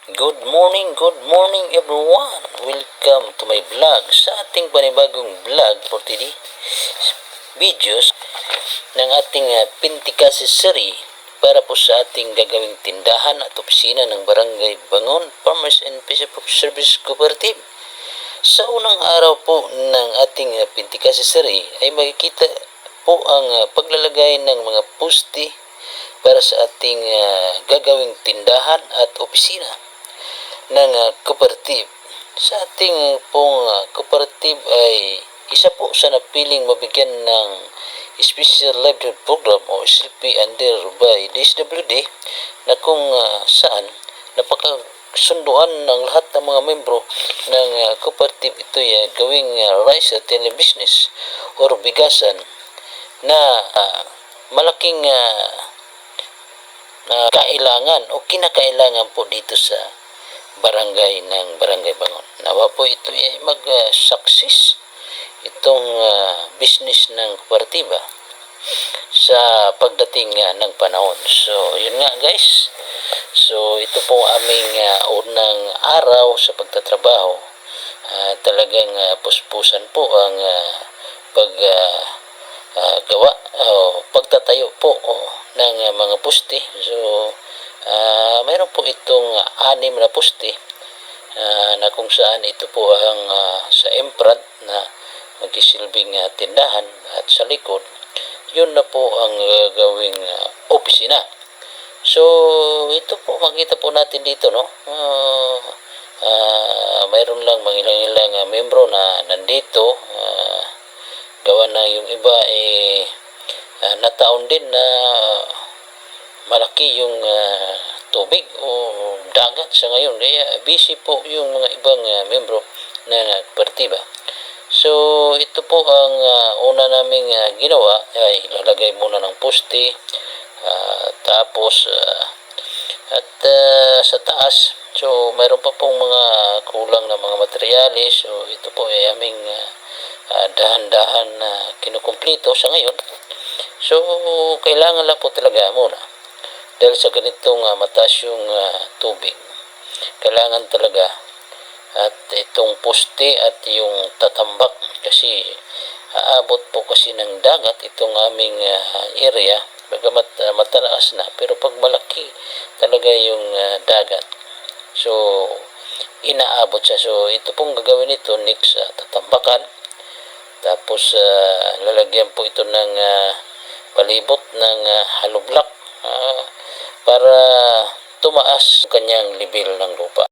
Good morning everyone. Welcome to my vlog. Sa ating panibagong vlog for today videos ng ating Pintikasisari para po sa ating gagawing tindahan at opisina ng Barangay Bangon Farmers and Peacekeeping Service Cooperative. Sa unang araw po ng ating Pintikasisari ay makikita po ang paglalagay ng mga poste para sa ating gagawing tindahan at opisina ng cooperative. Sa ating pong cooperative ay isa po sa napiling mabigyan ng Special Livelihood Program o SLP under by DSWD na kung saan napakasunduan ng lahat ng mga membro ng cooperative ito ay gawing rice at business or bigasan na malaking kailangan o kinakailangan po dito sa barangay ng Barangay Bangon. Nawa po ito ay mag-success itong business ng kooperatiba sa pagdating ng panahon. So, yun nga guys. So, ito po aming unang araw sa pagtatrabaho. Talagang puspusan po ang paggawa o pagtatayo po ng mga poste. So, mayroon po itong 6 na poste na kung saan ito po ang sa Emprad na magsisilbing tindahan at sa likod yun na po ang gagawing opisina. So ito po makita po natin dito, no, mayroon lang mga ilang membro na nandito, gawa na yung iba nataon din na malaki yung tubig o dagat sa ngayon. Kaya busy po yung mga ibang membro ng kooperatiba. So ito po ang una naming ginawa ay lalagay muna ng poste, tapos at sa taas so mayroon pa pong mga kulang na mga materyales. So ito po ay aming dahan-dahan na kinukumpleto sa ngayon. So kailangan lang po talaga muna dahil sa ganitong mataas yung tubig, kailangan talaga at itong poste at yung tatambak kasi aabot po kasi ng dagat itong aming area, bagamat matalaas na, pero pag malaki talaga yung dagat so inaabot siya. So ito pong gagawin ito next tatambakan, tapos lalagyan po ito ng palibot ng hollow block para tumaas kanyang level ng lupa.